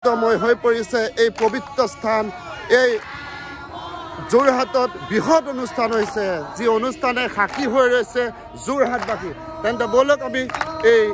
পবিত্ৰময় হৈ পৰিছে এই পবিত্ৰ স্থান এই যোৰহাটত বৃহৎ অনুষ্ঠান হৈছে যি অনুষ্ঠানে সাক্ষী হৈ ৰৈছে যোৰহাটবাসী তেন্তে বলক আমি এই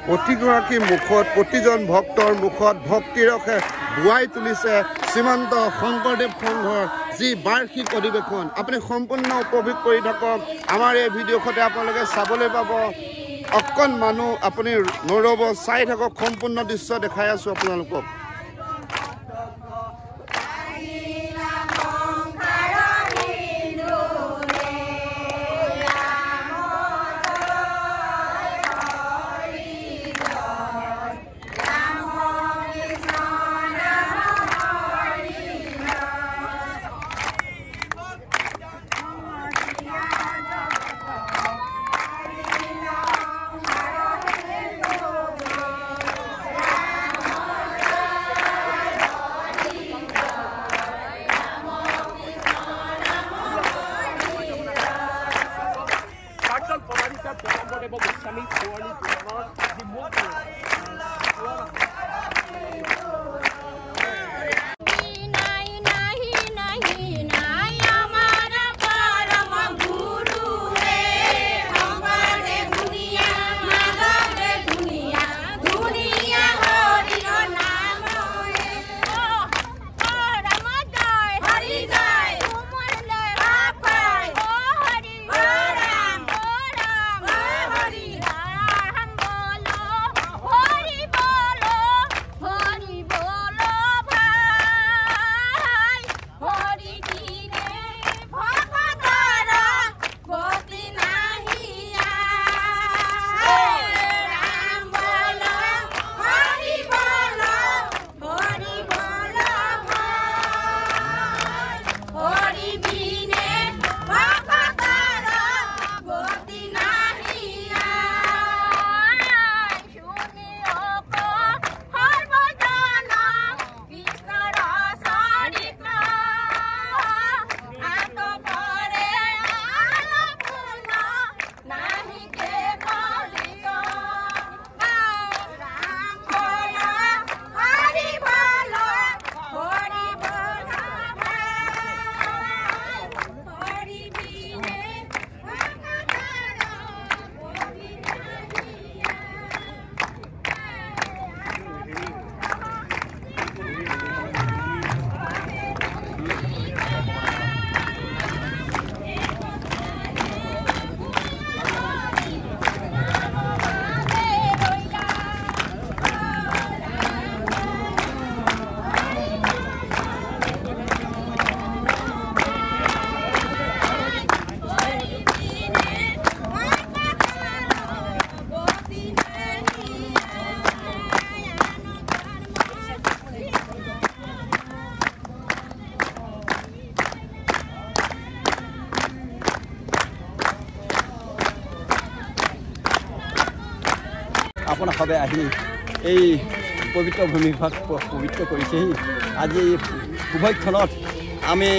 প্ৰতিগৰাকী মুখত প্ৰতিজন ভক্তৰ মুখত ভক্তিৰসে বুৱাই তুলিছে শ্ৰীমন্ত শংকৰদেৱ সংঘৰ যি বাৰ্ষিক অধিৱেশন আপুনি সম্পূৰ্ণ উপভোগ কৰি থাকক আমাৰ এই ভিডিঅ'খতে আপোনালোকে চাবলৈ পাব অকণ মানুহ আপুনি নৰব চাই থাকক সম্পূৰ্ণ দৃশ্য দেখাই আছোঁ আপোনালোকক আপোনাৰ সবে আহি এই পবিত্ৰ ভূমিভাগ পবিত্ৰ কৰিছেহি আজি উভয়ক্ষণত আমি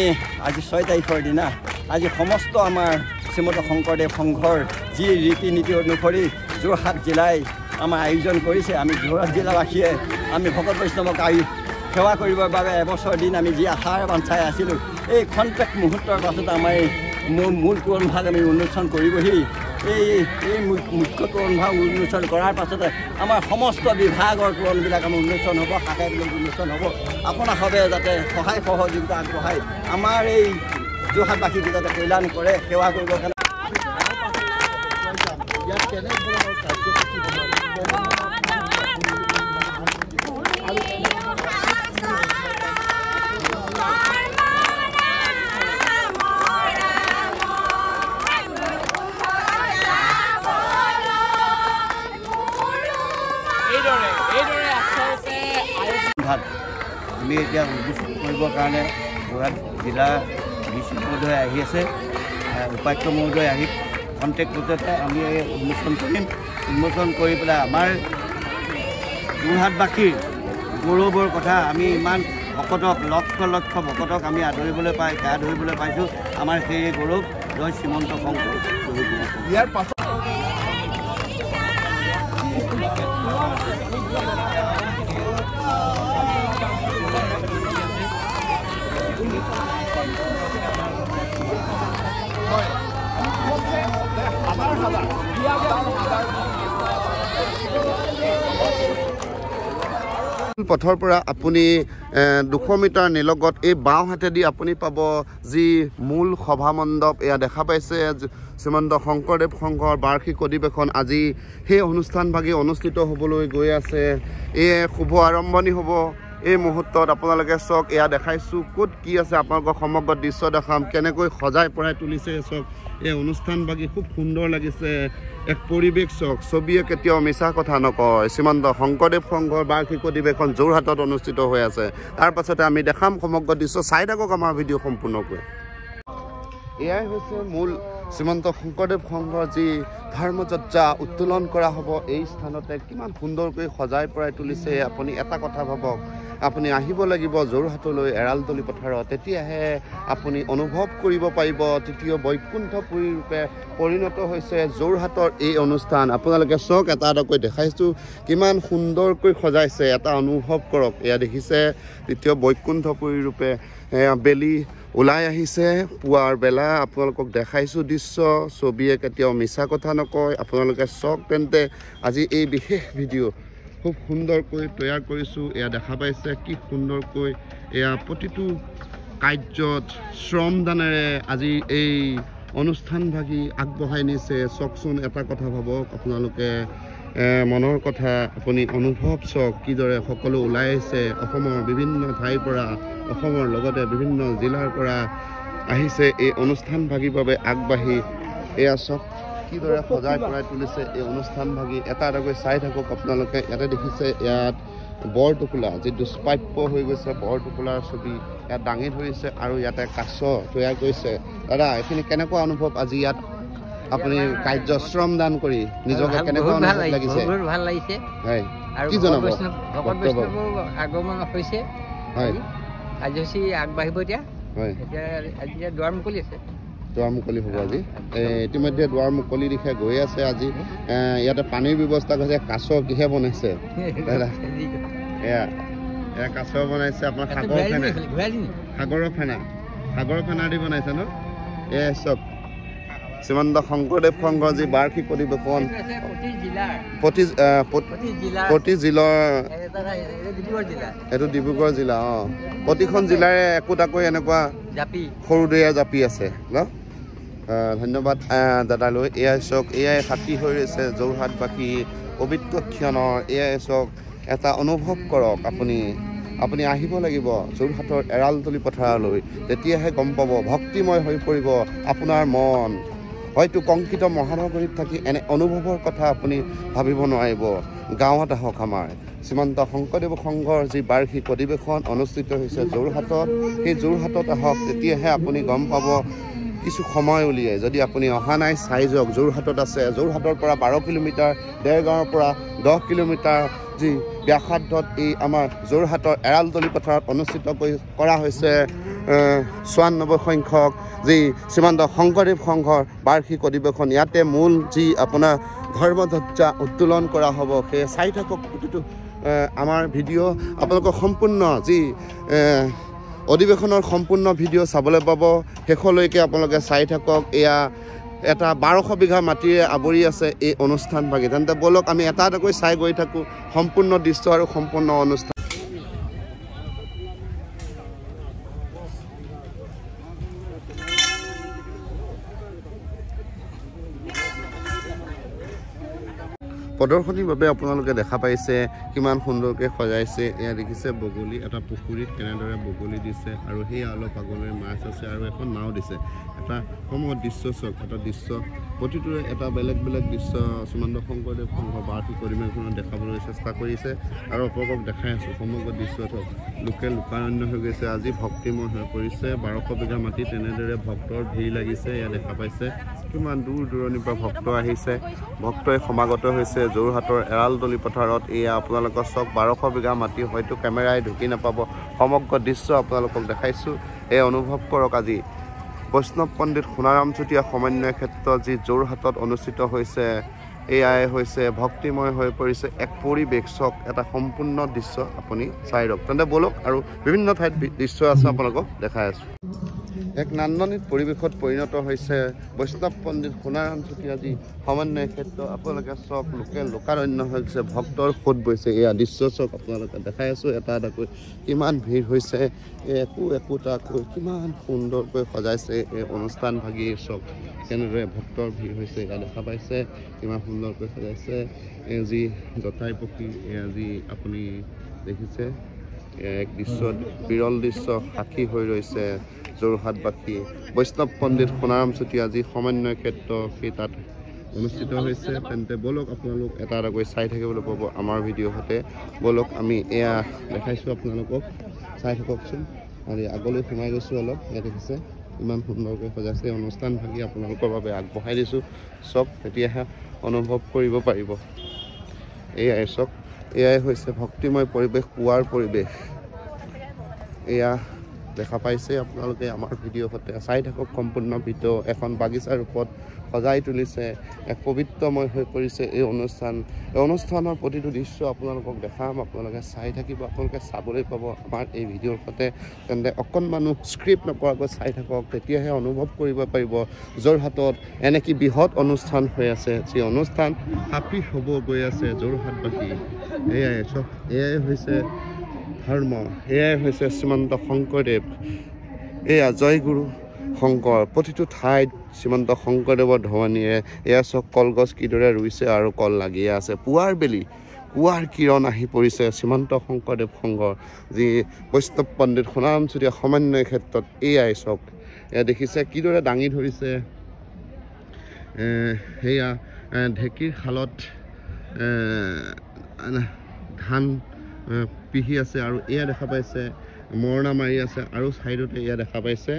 আজি 6 তাৰিখৰ দিনা আজি সমস্ত আমাৰ শ্ৰীমন্ত শংকৰদেৱ সংঘৰ যি ৰীতি নীতি অনুসৰি যোৰহাট জিলাই আমাৰ আয়োজন কৰিছে আমি যোৰহাট জিলাবাসীয়ে আমি ভকত বৈষ্ণৱক সেৱা কৰিবৰ বাবে এবছৰ দিন আমি যি আশাৰ বাঞ্ছাই আছিলোঁ এই ক্ষন্তেক মুহূৰ্তৰ পাছত আমাৰ মূল কোৰণভাগ আমি উন্মোচন কৰিবহি এই মুখ্য তোৰণভাগ উন্মোচন কৰাৰ পাছতে আমাৰ সমস্ত বিভাগৰ তোৰণবিলাক আমাৰ উন্মোচন হ'ব, শাখাবিলাক উন্মোচন হ'ব। আপোনাসবে যাতে সহায় সহযোগিতা আগবঢ়াই আমাৰ এই যোৰহাটবাসীক যাতে কল্যাণ কৰে, সেৱা কৰিবৰ কাৰণে আমি এতিয়া উদ্বোধন কৰিবৰ কাৰণে যোৰহাট জিলা ডিচি মহোদয় আহি আছে, উপায়ুক্ত মহোদয় আহি কণ্টেক্ট গোটতে আমি উন্মোচন কৰিম। উন্মোচন কৰি পেলাই আমাৰ যোৰহাটবাসীৰ গৌৰৱৰ কথা আমি ইমান ভকতক লক্ষ লক্ষ ভকতক আমি আদৰিবলৈ পাই গা ধৰিবলৈ পাইছোঁ। আমাৰ সেই গৌৰৱ জয় শ্ৰীমন্ত শংকৰ। ইয়াৰ পাছত পথৰ পৰা আপুনি 200 মিটাৰ নিলগত এই বাওঁ হাতেদি আপুনি পাব যি মূল সভা মণ্ডপ। এয়া দেখা পাইছে শ্ৰীমন্ত শংকৰদেৱ সংঘৰ বাৰ্ষিক অধিৱেশন আজি সেই অনুষ্ঠানভাগি অনুষ্ঠিত হ'বলৈ গৈ আছে। এই শুভ আৰম্ভণি হ'ব এই মুহূৰ্তত। আপোনালোকে চাওক, এয়া দেখাইছোঁ ক'ত কি আছে, আপোনালোকক সমগ্ৰ দৃশ্য দেখাম কেনেকৈ সজাই পৰাই তুলিছে। চাওক, এই অনুষ্ঠানভাগি খুব সুন্দৰ লাগিছে। এক পৰিৱেশ চাওক, ছবিয়ে কেতিয়াও মিছা কথা নকয়। শ্ৰীমন্ত শংকৰদেৱ সংঘৰ বাৰ্ষিক অধিৱেশন যোৰহাটত অনুষ্ঠিত হৈ আছে। তাৰ পাছতে আমি দেখাম সমগ্ৰ দৃশ্য। চাই থাকক আমাৰ ভিডিঅ' সম্পূৰ্ণকৈ। এয়াই হৈছে মূল শ্ৰীমন্ত শংকৰদেৱ সংঘৰ যি ধৰ্মযাত্ৰা উত্তোলন কৰা হ'ব এই স্থানতে। কিমান সুন্দৰকৈ সজাই পৰাই তুলিছে। আপুনি এটা কথা ভাবক, আপুনি আহিব লাগিব যোৰহাটলৈ এৰালতলি পথাৰত, তেতিয়াহে আপুনি অনুভৱ কৰিব পাৰিব তৃতীয় বৈকুণ্ঠপুৰী ৰূপে পৰিণত হৈছে যোৰহাটৰ এই অনুষ্ঠান। আপোনালোকে চাওক, এটা এটাকৈ দেখাইছোঁ কিমান সুন্দৰকৈ সজাইছে, এটা অনুভৱ কৰক। এয়া দেখিছে তৃতীয় বৈকুণ্ঠপুৰী ৰূপে বেলি ওলাই আহিছে পুৱাৰ বেলা। আপোনালোকক দেখাইছোঁ দৃশ্য, ছবিয়ে কেতিয়াও মিছা কথা নকয়। আপোনালোকে চাওক তেন্তে আজি এই বিশেষ ভিডিঅ' খুব সুন্দৰকৈ তৈয়াৰ কৰিছোঁ। এয়া দেখা পাইছে কি সুন্দৰকৈ এয়া প্ৰতিটো কাৰ্যত শ্ৰমদানেৰে আজি এই অনুষ্ঠানভাগি আগবঢ়াই নিছে। চাওকচোন, এটা কথা ভাবক আপোনালোকে, মনৰ কথা আপুনি অনুভৱ চাওক, কিদৰে সকলো ওলাই আহিছে অসমৰ বিভিন্ন ঠাইৰ পৰা, অসমৰ লগতে বিভিন্ন জিলাৰ পৰা আহিছে এই অনুষ্ঠানভাগিৰ বাবে আগবাঢ়ি। এয়া চাওক কিদৰে সজাই পৰাই তুলিছে এই অনুষ্ঠানভাগি। এটা এটাকৈ চাই থাকক আপোনালোকে। ইয়াতে দেখিছে ইয়াত বৰটোকোলা যি দুষ্প্ৰাপ্য হৈ গৈছে, বৰটোকোলাৰ ছবি ইয়াত দাঙি ধৰিছে আৰু ইয়াতে কাছ তৈয়াৰ কৰিছে। দাদা, এইখিনি কেনেকুৱা অনুভৱ আজি ইয়াত আপুনি কাৰ্য শ্ৰমদান কৰি নিজকে কেনেকুৱা অনুভৱ লাগিছে? ভাল লাগিছে। হয়, কি জনাব? আগমন হৈছে, হয়, আজি হৈছে আগবাঢ়িব এতিয়া। হয়, এতিয়া দুৱাৰ মুকলি আছে, দুৱাৰ মুকলি হ'ব আজি। ইতিমধ্যে দুৱাৰ মুকলি দিশে গৈ আছে আজি। ইয়াতে পানীৰ ব্যৱস্থা কৰিছে। কাছ কিহে বনাইছে দাদা? এয়া কাছ বনাইছে আপোনাৰ সাগৰৰ ফেনা, সাগৰৰ ফেনা দি বনাইছে ন? এয়া চব শ্ৰীমন্ত শংকৰদেৱ সংঘৰ যি বাৰ্ষিক অধিৱেশন প্ৰতি জিলাৰ, এইটো ডিব্ৰুগড় জিলা। প্ৰতিখন জিলাৰে একোটাকৈ এনেকুৱা সৰু দৈয়া জাপি আছে ন? ধন্যবাদ দাদালৈ। এয়াই চাওক, এয়াই সাক্ষী হৈ ৰৈছে যোৰহাটবাসী পবিত্ৰ ক্ষণৰ। এয়াই চাওক, এটা অনুভৱ কৰক আপুনি আহিব লাগিব যোৰহাটৰ এৰালতলি পথাৰলৈ, তেতিয়াহে গম পাব, ভক্তিময় হৈ পৰিব আপোনাৰ মন। হয়তো কংকিত মহানগৰীত থাকি এনে অনুভৱৰ কথা আপুনি ভাবিব নোৱাৰিব। গাঁৱত আহক, আমাৰ শ্ৰীমন্ত শংকৰদেৱ সংঘৰ যি বাৰ্ষিক অধিৱেশন অনুষ্ঠিত হৈছে যোৰহাটত, সেই যোৰহাটত আহক, তেতিয়াহে আপুনি গম পাব। কিছু সময় উলিয়াই যদি আপুনি অহা নাই, চাই যাওক। যোৰহাটত আছে, যোৰহাটৰ পৰা 12 কিলোমিটাৰ, দেৰগাঁৱৰ পৰা 10 কিলোমিটাৰ যি ব্যাসাৰ্ধত এই আমাৰ যোৰহাটৰ এৰালতলি পথাৰত অনুষ্ঠিত কৰা হৈছে 94 সংখ্যক যি শ্ৰীমন্ত শংকৰদেৱ সংঘৰ বাৰ্ষিক অধিৱেশন। ইয়াতে মূল যি আপোনাৰ ধৰ্মযাত্ৰা উত্তোলন কৰা হ'ব। সেয়ে চাই থাকক প্ৰতিটো আমাৰ ভিডিঅ'। আপোনালোকৰ সম্পূৰ্ণ যি অধিৱেশনৰ সম্পূৰ্ণ ভিডিঅ' চাবলৈ পাব। শেষলৈকে আপোনালোকে চাই থাকক। এয়া এটা 1200 বিঘা মাটিৰে আৱৰি আছে এই অনুষ্ঠান ভাগি তেন্তে বলক আমি এটা এটাকৈ চাই গৈ থাকোঁ সম্পূৰ্ণ দৃশ্য আৰু সম্পূৰ্ণ অনুষ্ঠান প্ৰদৰ্শনীৰ বাবে আপোনালোকে দেখা পাইছে কিমান সুন্দৰকৈ সজাইছে এয়া দেখিছে বগলী এটা পুখুৰীত কেনেদৰে বগলী দিছে আৰু সেই অলপ আগলৈ মাছ আছে আৰু এখন নাও দিছে এটা সমগ্ৰ দৃশ্য চাওক এটা দৃশ্য প্ৰতিটোৰে এটা বেলেগ বেলেগ দৃশ্য শ্ৰীমন্ত শংকৰদেৱ সংঘ বাৰ্ষিক পৰিৱেশখনত দেখাবলৈ চেষ্টা কৰিছে আৰু আপোনালোকক দেখাই আছোঁ সমগ্ৰ দৃশ্য চাওক লোকে লোকাৰণ্য হৈ গৈছে আজি ভক্তিময় হৈ পৰিছে 1200 বিঘা মাটি তেনেদৰে ভক্তৰ ভিৰ লাগিছে এয়া দেখা পাইছে কিমান দূৰ দূৰণিৰ পৰা ভক্ত আহিছে ভক্তই সমাগত হৈছে যোৰহাটৰ এৰালতলি পথাৰত এয়া আপোনালোকৰ চক 1200 বিঘা মাটি হয়তো কেমেৰাই ঢুকি নাপাব সমগ্ৰ দৃশ্য আপোনালোকক দেখাইছোঁ এই অনুভৱ কৰক আজি বৈষ্ণৱ পণ্ডিত সোণাৰাম চুতীয়া সমন্বয় ক্ষেত্ৰ যি যোৰহাটত অনুষ্ঠিত হৈছে এয়াই হৈছে ভক্তিময় হৈ পৰিছে এক পৰিৱেশ চক এটা সম্পূৰ্ণ দৃশ্য আপুনি চাই ৰক তেন্তে বলক আৰু বিভিন্ন ঠাইত দৃশ্য আছে আপোনালোকক দেখাই আছোঁ এক নান্দনিক পৰিৱেশত পৰিণত হৈছে বৈষ্ণৱ পণ্ডিত সোণাৰাম চুতীয়া যি সমন্বয় ক্ষেত্ৰ আপোনালোকে চক লোকে লোকাৰণ্য হৈছে ভক্তৰ সোঁত বৈছে এয়া দৃশ্য চক আপোনালোকে দেখাই আছোঁ এটা এটাকৈ কিমান ভিৰ হৈছে একোটাকৈ কিমান সুন্দৰকৈ সজাইছে এই অনুষ্ঠান ভাগি চক কেনেদৰে ভক্তৰ ভিৰ হৈছে এয়া দেখা পাইছে কিমান সুন্দৰকৈ সজাইছে যি জটাই পক্ষী এয়া যি আপুনি দেখিছে এক দৃশ্য বিৰল দৃশ্য সাক্ষী হৈ ৰৈছে যোৰহাটবাসী বৈষ্ণৱ পণ্ডিত সোণাৰাম চুতীয়া যি সমন্বয় ক্ষেত্ৰ সেই তাত অনুষ্ঠিত হৈছে তেন্তে বলক আপোনালোক এটা এটাকৈ চাই থাকিবলৈ পাব আমাৰ ভিডিঅ' সৈতে বলক আমি এয়া দেখাইছোঁ আপোনালোকক চাই থাককচোন আৰু আগলৈ সোমাই গৈছোঁ অলপ এয়া দেখিছে ইমান সুন্দৰকৈ সজাইছে অনুষ্ঠান ভাগি আপোনালোকৰ বাবে আগবঢ়াই দিছোঁ চব তেতিয়াহে অনুভৱ কৰিব পাৰিব এয়াই চক এয়াই হৈছে ভক্তিময় পৰিৱেশ পুৱাৰ পৰিৱেশ এয়া দেখা পাইছে আপোনালোকে আমাৰ ভিডিঅ' সৈতে চাই থাকক সম্পূৰ্ণ ভিডিঅ' এখন বাগিচাৰ ৰূপত সজাই তুলিছে এক পবিত্ৰময় হৈ পৰিছে এই অনুষ্ঠানৰ প্ৰতিটো দৃশ্য আপোনালোকক দেখাম আপোনালোকে চাই থাকিব আপোনালোকে চাবলৈ পাব আমাৰ এই ভিডিঅ'ৰ সৈতে তেন্তে অকণমানো স্ক্ৰিপ্ট নকৰাকৈ চাই থাকক তেতিয়াহে অনুভৱ কৰিব পাৰিব যোৰহাটত এনেকৈ বৃহৎ অনুষ্ঠান হৈ আছে যি অনুষ্ঠান হাপি হ'ব গৈ আছে যোৰহাটবাসী এয়াই হৈছে ধৰ্ম এয়াই হৈছে শ্ৰীমন্ত শংকৰদেৱ এয়া জয়গুৰু শংকৰ প্ৰতিটো ঠাইত শ্ৰীমন্ত শংকৰদেৱৰ ধ্বনিৰে এয়া চব কলগছ কিদৰে ৰুইছে আৰু কল লাগিয়ে আছে পুৱাৰ কিৰণ আহি পৰিছে শ্ৰীমন্ত শংকৰদেৱ সংঘৰ যি বৈষ্ণৱ পণ্ডিত সোণাৰাম চুতীয়া সমন্বয় ক্ষেত্ৰত এয়াই চক এয়া দেখিছে কিদৰে দাঙি ধৰিছে সেয়া ঢেঁকীৰ শালত ধান পিহি আছে আৰু এয়া দেখা পাইছে মৰণা মাৰি আছে আৰু ছাইডতে এয়া দেখা পাইছে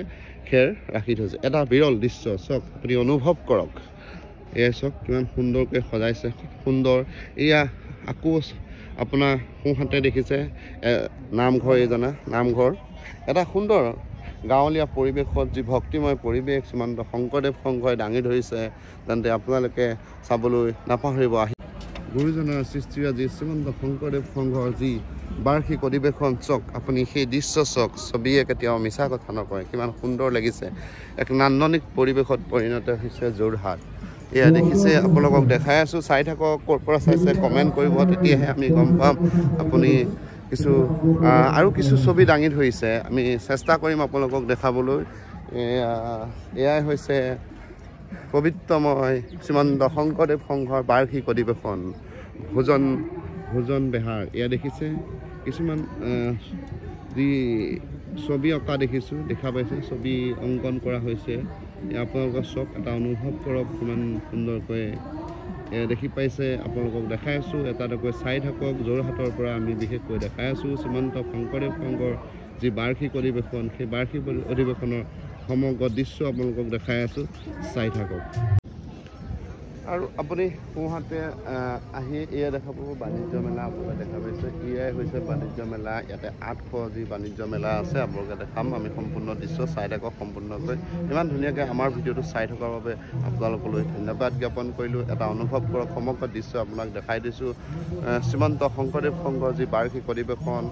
খেৰ ৰাখি থৈছে এটা বিৰল দৃশ্য চক আপুনি অনুভৱ কৰক এয়া চক কিমান সুন্দৰকৈ সজাইছে সুন্দৰ এয়া আকৌ আপোনাৰ সোঁহাতে দেখিছে নামঘৰ নামঘৰ এটা সুন্দৰ গাঁৱলীয়া পৰিৱেশত যি ভক্তিময় পৰিৱেশ শ্ৰীমন্ত শংকৰদেৱ সংঘই দাঙি ধৰিছে তেন্তে আপোনালোকে চাবলৈ নাপাহৰিব আহি গুৰুজনাৰ সৃষ্টিৰাজি শ্ৰীমন্ত শংকৰদেৱ সংঘৰ যি বাৰ্ষিক অধিৱেশন চক আপুনি সেই দৃশ্য চক ছবিয়ে কেতিয়াও মিছা কথা নকয় কিমান সুন্দৰ লাগিছে এক নান্দনিক পৰিৱেশত পৰিণত হৈছে যোৰহাট এয়া দেখিছে আপোনালোকক দেখাই আছোঁ চাই থাকক ক'ৰ পৰা চাইছে কমেণ্ট কৰিব তেতিয়াহে আমি গম পাম আপুনি আৰু কিছু ছবি দাঙি ধৰিছে আমি চেষ্টা কৰিম আপোনালোকক দেখাবলৈ এয়াই হৈছে পবিত্ৰময় শ্ৰীমন্ত শংকৰদেৱ সংঘৰ বাৰ্ষিক অধিৱেশন ভোজন বেহাৰ এয়া দেখিছে কিছুমান যি ছবি অঁকা দেখা পাইছে ছবি অংকন কৰা হৈছে আপোনালোকৰ চক এটা অনুভৱ কৰক কিমান সুন্দৰকৈ দেখি পাইছে আপোনালোকক দেখাই আছোঁ এটা এটাকৈ চাই থাকক যোৰহাটৰ পৰা আমি বিশেষকৈ দেখাই আছোঁ শ্ৰীমন্ত শংকৰদেৱ সংঘৰ যি বাৰ্ষিক অধিৱেশন সেই বাৰ্ষিক অধিৱেশনৰ সমগ্ৰ দৃশ্য আপোনালোকক দেখাই আছোঁ চাই থাকক আৰু আপুনি সোঁহাতে আহি এয়া দেখা পাব বাণিজ্য মেলা আপোনালোকে দেখা পাইছে এয়াই হৈছে বাণিজ্য মেলা ইয়াতে 800 যি বাণিজ্য মেলা আছে আপোনালোকে দেখাম আমি সম্পূৰ্ণ দৃশ্য চাই থাকক সম্পূৰ্ণকৈ ইমান ধুনীয়াকৈ আমাৰ ভিডিঅ'টো চাই থকাৰ বাবে আপোনালোকলৈ ধন্যবাদ জ্ঞাপন কৰিলোঁ এটা অনুভৱ কৰক সমগ্ৰ দৃশ্য আপোনাক দেখাই দিছোঁ শ্ৰীমন্ত শংকৰদেৱ সংঘৰ যি বাৰ্ষিক অধিৱেশন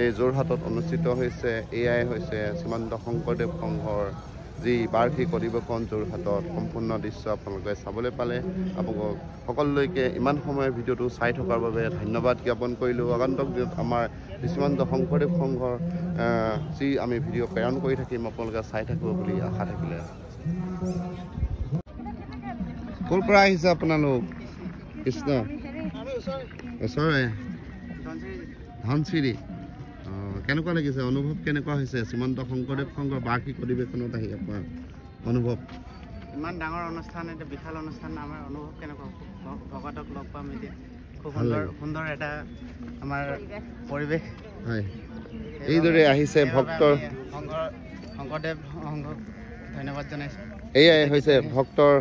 এই যোৰহাটত অনুষ্ঠিত হৈছে এয়াই হৈছে শ্ৰীমন্ত শংকৰদেৱ সংঘৰ যি বাৰ্ষিক অধিৱেশন যোৰহাটত সম্পূৰ্ণ দৃশ্য আপোনালোকে চাবলৈ পালে আপোনালোক সকলোলৈকে ইমান সময় ভিডিঅ'টো চাই থকাৰ বাবে ধন্যবাদ জ্ঞাপন কৰিলোঁ আগন্তুক দিনত আমাৰ শ্ৰীমন্ত শংকৰদেৱ সংঘৰ যি আমি ভিডিঅ' প্ৰেৰণ কৰি থাকিম আপোনালোকে চাই থাকিব বুলি আশা থাকিলে ক'ৰ পৰা আহিছে আপোনালোক কৃষ্ণ ওচৰৰে ধনচিৰি কেনেকুৱা লাগিছে অনুভৱ কেনেকুৱা হৈছে শ্ৰীমন্ত শংকৰদেৱ সংঘৰ বাৰ্ষিক অধিৱেশনত আহি আপোনাৰ অনুভৱ ইমান ডাঙৰ অনুষ্ঠান এটা বিশাল অনুষ্ঠান আমাৰ অনুভৱ কেনেকুৱা ভকতক লগ পাম এতিয়া খুব সুন্দৰ এটা আমাৰ পৰিৱেশ হয় এইদৰে আহিছে ভক্তৰ শংকৰদেৱ সংঘক ধন্যবাদ জনাইছোঁ এয়াই হৈছে ভক্তৰ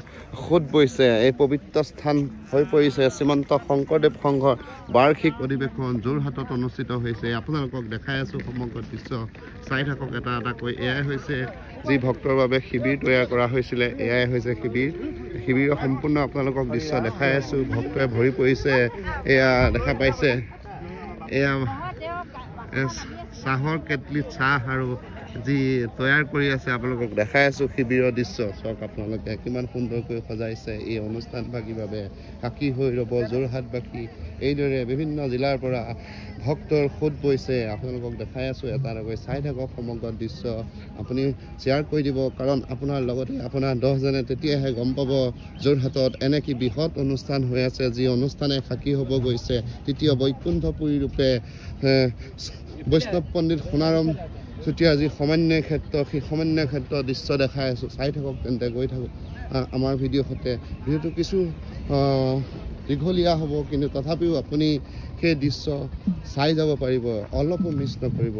সোঁত বৈছে এই পবিত্ৰ স্থান হৈ পৰিছে শ্ৰীমন্ত শংকৰদেৱ সংঘৰ বাৰ্ষিক অধিৱেশন যোৰহাটত অনুষ্ঠিত হৈছে আপোনালোকক দেখাই আছোঁ সমগ্ৰ দৃশ্য চাই থাকক এটা এটাকৈ এয়াই হৈছে যি ভক্তৰ বাবে শিবিৰ তৈয়াৰ কৰা হৈছিলে এয়াই হৈছে শিবিৰৰ সম্পূৰ্ণ আপোনালোকক দৃশ্য দেখাই আছোঁ ভক্তই ভৰি পৰিছে এয়া দেখা পাইছে এয়া চাহৰ কেটলিত চাহ আৰু যি তৈয়াৰ কৰি আছে আপোনালোকক দেখাই আছোঁ শিবিৰৰ দৃশ্য চাওক আপোনালোকে কিমান সুন্দৰকৈ সজাইছে এই অনুষ্ঠানভাগীৰ বাবে সাক্ষী হৈ ৰ'ব যোৰহাটবাসী এইদৰে বিভিন্ন জিলাৰ পৰা ভক্তৰ সোঁত বৈছে আপোনালোকক দেখাই আছোঁ এটা এটাকৈ চাই থাকক সমগ্ৰ দৃশ্য আপুনি শ্বেয়াৰ কৰি দিব কাৰণ আপোনাৰ লগতে আপোনাৰ 10জনে তেতিয়াহে গম পাব যোৰহাটত এনে কি বৃহৎ অনুষ্ঠান হৈ আছে যি অনুষ্ঠানে সাক্ষী হ'ব গৈছে তৃতীয় বৈকুণ্ঠপুৰী ৰূপে বৈষ্ণৱ পণ্ডিত সোণাৰাম চুতীয়া যি সমন্বয় ক্ষেত্ৰ সেই সমন্বয় ক্ষেত্ৰৰ দৃশ্য দেখাই আছোঁ চাই থাকক তেন্তে গৈ থাকক আমাৰ ভিডিঅ' সৈতে ভিডিঅ'টো কিছু দীঘলীয়া হ'ব কিন্তু তথাপিও আপুনি সেই দৃশ্য চাই যাব পাৰিব অলপো মিছ নকৰিব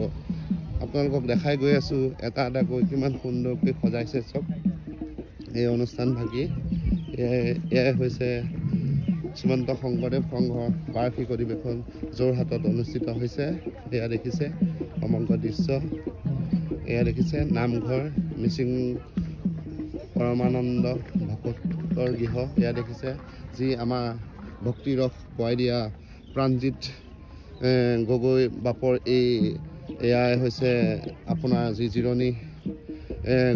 আপোনালোকক দেখাই গৈ আছোঁ এটা এটাকৈ কিমান সুন্দৰকৈ সজাইছে চব এই অনুষ্ঠানভাগী এয়াই হৈছে শ্ৰীমন্ত শংকৰদেৱ সংঘৰ বাৰ্ষিক অধিৱেশন যোৰহাটত অনুষ্ঠিত হৈছে এয়া দেখিছে সমগ্ৰ দৃশ্য এয়া দেখিছে নামঘৰ মিচিং পৰমানন্দ ভকতৰ গৃহ এয়া দেখিছে যি আমাৰ ভক্তিৰস পোৱাই দিয়া প্ৰাণজিৎ গগৈ বাপৰ এয়াই হৈছে আপোনাৰ যি জিৰণি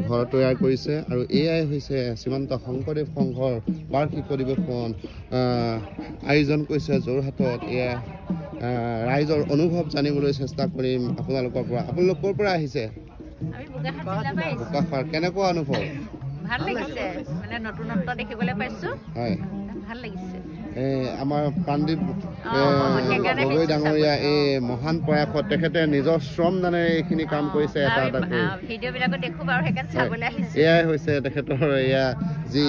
ঘৰ তৈয়াৰ কৰিছে আৰু এয়াই হৈছে শ্ৰীমন্ত শংকৰদেৱ সংঘৰ বাৰ্ষিক অধিৱেশন আয়োজন কৰিছে যোৰহাটত এয়া ৰাইজৰ অনুভৱ জানিবলৈ চেষ্টা কৰিম আপোনালোকৰ পৰা আপোনালোক ক'ৰ পৰা আহিছে বোকাখাৰ কেনেকুৱা অনুভৱ ভাল লাগিছে মানে নতুনত্ব দেখিবলৈ পাইছোঁ হয় ভাল লাগিছে আমাৰ প্ৰাণজিৎ গগৈ ডাঙৰীয়া এই মহান প্ৰয়াসত তেখেতে নিজৰ শ্ৰম দানেৰে এইখিনি কাম কৰিছে এটা এটাকৈ ভিডিঅ'বিলাকত দেখোঁ বাৰু সেইকাৰণে চাবলৈ আহিছোঁ এয়াই হৈছে তেখেতৰ এয়া যি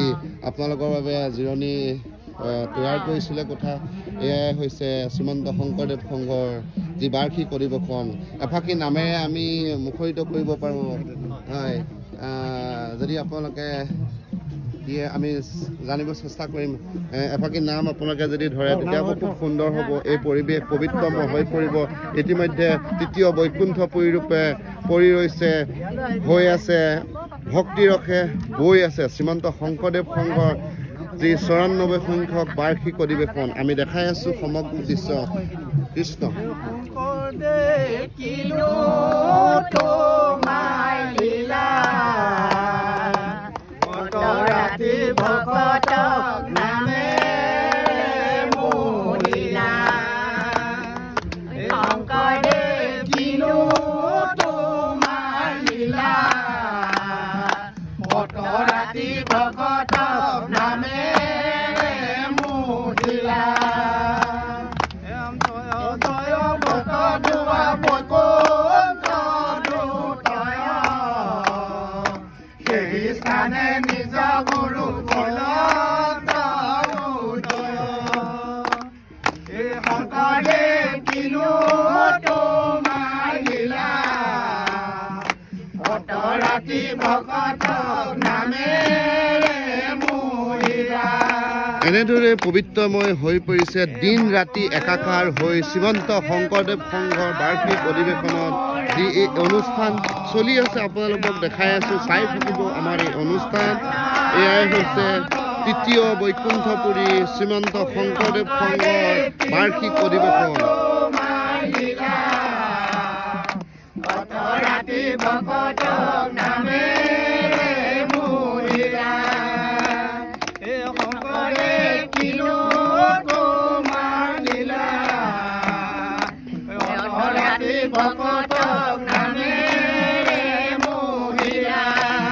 আপোনালোকৰ বাবে জিৰণি তৈয়াৰ কৰিছিলে কথা এয়াই হৈছে শ্ৰীমন্ত শংকৰদেৱ সংঘৰ যি বাৰ্ষিক অধিৱেশন এফাকি নামেৰে আমি মুখৰিত কৰিব পাৰোঁ হয় যদি আপোনালোকে দিয়ে আমি জানিব চেষ্টা কৰিম এফাকি নাম আপোনালোকে যদি ধৰে তেতিয়া খুব সুন্দৰ হ'ব এই পৰিৱেশ পবিত্ৰময় হৈ পৰিব ইতিমধ্যে তৃতীয় বৈকুণ্ঠপুৰী ৰূপে পৰি ৰৈছে হৈ আছে ভক্তিৰসে বৈ আছে শ্ৰীমন্ত শংকৰদেৱ সংঘৰ যি 94 সংখ্যক বাৰ্ষিক অধিৱেশন আমি দেখাই আছোঁ সমগ্ৰ দৃশ্য কৃষ্ণ ভকতক নামে মহিলা শংকৰদেৱ কিনো তোমাৰ লীলা ৰাতি ভকতক নামে মহিলা সেই স্থানে নিজ গুৰু শংকৰদেৱ কিনো তোমাৰ লীলা ৰাতি ভকতক নামে মহিলা এনেদৰে পবিত্ৰময় হৈ পৰিছে দিন ৰাতি একাকাৰ হৈ শ্ৰীমন্ত শংকৰদেৱ সংঘৰ বাৰ্ষিক অধিৱেশনত যি এই অনুষ্ঠান চলি আছে আপোনালোকক দেখাই আছোঁ চাই থাকিব আমাৰ এই অনুষ্ঠান এয়াই হৈছে তৃতীয় বৈকুণ্ঠপুৰী শ্ৰীমন্ত শংকৰদেৱ সংঘৰ বাৰ্ষিক অধিৱেশন ৰাতি ভকতক নামে কিনো তোমাৰ লীলা অধৰাতি ভকতক নামেৰে মোহিলা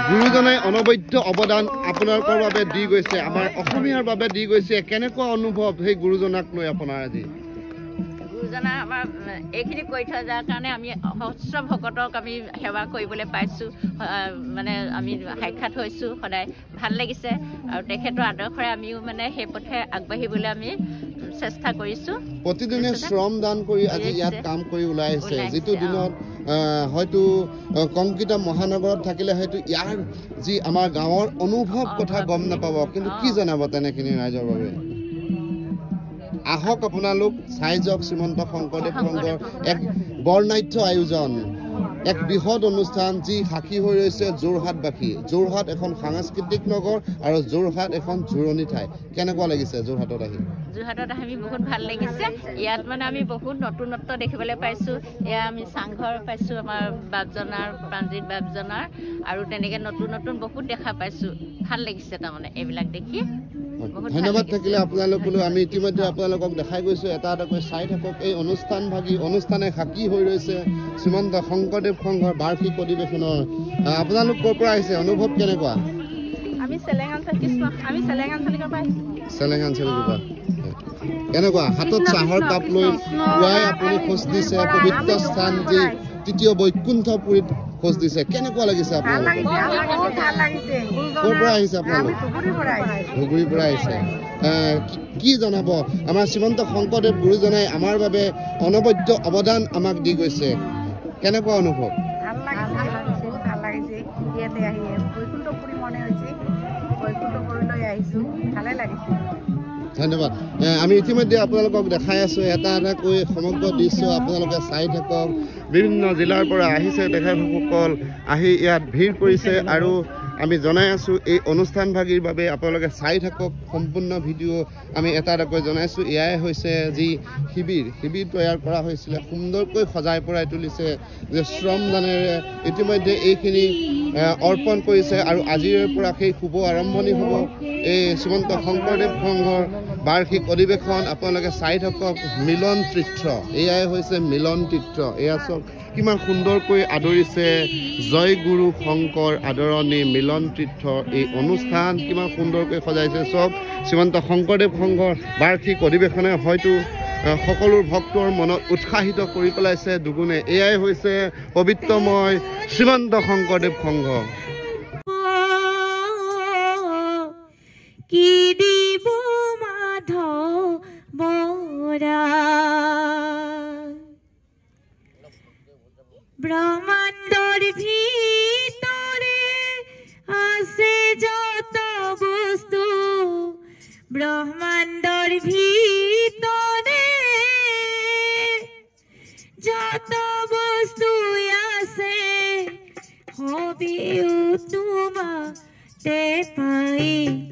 গুৰুজনে অনবদ্য অৱদান আপোনালোকৰ বাবে দি গৈছে আমাৰ অসমীয়াৰ বাবে দি গৈছে কেনেকুৱা অনুভৱ সেই গুৰুজনাক লৈ আপোনাৰ আজি গুৰুজনা আমাৰ এইখিনি কৰি থৈ যোৱাৰ কাৰণে আমি সহস্ৰ ভকতক আমি সেৱা কৰিবলৈ পাইছোঁ মানে আমি সাক্ষাৎ হৈছোঁ সদায় ভাল লাগিছে আৰু তেখেতৰ আদৰ্শৰে আমিও মানে সেই পথে আগবাঢ়িবলৈ আমি চেষ্টা কৰিছোঁ প্ৰতিদিনে শ্ৰম দান কৰি আজি ইয়াত কাম কৰি ওলাই আহিছে যিটো দিনত হয়তো কংক্ৰিট মহানগৰত থাকিলে হয়তো ইয়াৰ যি আমাৰ গাঁৱৰ অনুভৱ কথা গম নাপাব কিন্তু কি জনাব তেনেখিনি ৰাইজৰ বাবে আহক আপোনালোক চাই যাওক শ্ৰীমন্ত শংকৰদেৱ সংঘৰ এক বৰ্ণাঢ্য আয়োজন এক বৃহৎ অনুষ্ঠান যি সাক্ষী হৈ ৰৈছে যোৰহাটবাসী যোৰহাট এখন সাংস্কৃতিক নগৰ আৰু যোৰহাট এখন জোৰণি ঠাই কেনেকুৱা লাগিছে যোৰহাটত আহি আমি বহুত ভাল লাগিছে ইয়াত মানে আমি বহুত নতুনত্ব দেখিবলৈ পাইছোঁ এয়া আমি চাংঘৰ পাইছোঁ আমাৰ বাপজনাৰ প্ৰাণজিৎ বাপজনাৰ আৰু তেনেকৈ নতুন নতুন বহুত দেখা পাইছোঁ ভাল লাগিছে তাৰমানে এইবিলাক দেখি ধন্যবাদ থাকিলে আপোনালোকলৈ আমি ইতিমধ্যে আপোনালোকক দেখাই গৈছোঁ এটা এটাকৈ চাই থাকক এই অনুষ্ঠানভাগী অনুষ্ঠানে সাক্ষী হৈ ৰৈছে শ্ৰীমন্ত শংকৰদেৱ সংঘৰ বাৰ্ষিক অধিৱেশনৰ আপোনালোক ক'ৰ পৰা আহিছে অনুভৱ কেনেকুৱা আমি চেলেঙাঞ্চলিকৰ পৰা আহিছোঁ চেলেঙাঞ্চলিকৰ পৰা কেনেকুৱা হাতত চাহৰ কাপ লৈ পুৱাই আপুনি খোজ দিছে পবিত্ৰ স্থান যি তৃতীয় বৈকুণ্ঠপুৰীত খোজ দিছে কেনেকুৱা লাগিছে আপোনালোকৰ ক'ৰ পৰা আহিছে আপোনালোক ধুবুৰীৰ পৰা আহিছে কি জনাব আমাৰ শ্ৰীমন্ত শংকৰদেৱ গুৰুজনাই আমাৰ বাবে অনবদ্য অৱদান আমাক দি গৈছে কেনেকুৱা অনুভৱ ভাল লাগিছে ইয়াতে আহি বৈকুণ্ঠপুৰী মনে হৈছে বৈকুণ্ঠপুৰীলৈ আহিছোঁ ভালে লাগিছে ধন্যবাদ আমি ইতিমধ্যে আপোনালোকক দেখাই আছোঁ এটা এটাকৈ সমগ্ৰ দৃশ্য আপোনালোকে চাই থাকক বিভিন্ন জিলাৰ পৰা আহিছে তেখেতসকল আহি ইয়াত ভিৰ কৰিছে আৰু আমি জনাই আছোঁ এই অনুষ্ঠানভাগীৰ বাবে আপোনালোকে চাই থাকক সম্পূৰ্ণ ভিডিঅ' আমি এটা এটাকৈ জনাইছোঁ এয়াই হৈছে যি শিবিৰ তৈয়াৰ কৰা হৈছিলে সুন্দৰকৈ সজাই পৰাই তুলিছে যে শ্ৰমদানেৰে ইতিমধ্যে এইখিনি অৰ্পণ কৰিছে আৰু আজিৰ পৰা সেই শুভ আৰম্ভণি হ'ব এই শ্ৰীমন্ত শংকৰদেৱ সংঘৰ বাৰ্ষিক অধিৱেশন আপোনালোকে চাই থাকক মিলন তীৰ্থ এয়াই হৈছে মিলন তীৰ্থ এয়া চব কিমান সুন্দৰকৈ আদৰিছে জয় গুৰু শংকৰ আদৰণি মিলন তীৰ্থ এই অনুষ্ঠান কিমান সুন্দৰকৈ সজাইছে চব শ্ৰীমন্ত শংকৰদেৱ সংঘৰ বাৰ্ষিক অধিৱেশনে হয়তো সকলো ভক্তৰ মনত উৎসাহিত কৰি পেলাইছে দুগুণে এয়াই হৈছে পবিত্ৰময় শ্ৰীমন্ত শংকৰদেৱ সংঘ কি দিব মাধৱ বৰা ব্ৰহ্মাণ্ডৰ ভিতৰে আছে যত বস্তু ব্ৰহ্মাণ্ডৰ ভিতৰে যত বস্তু আছে হবিও তোমাতে পাই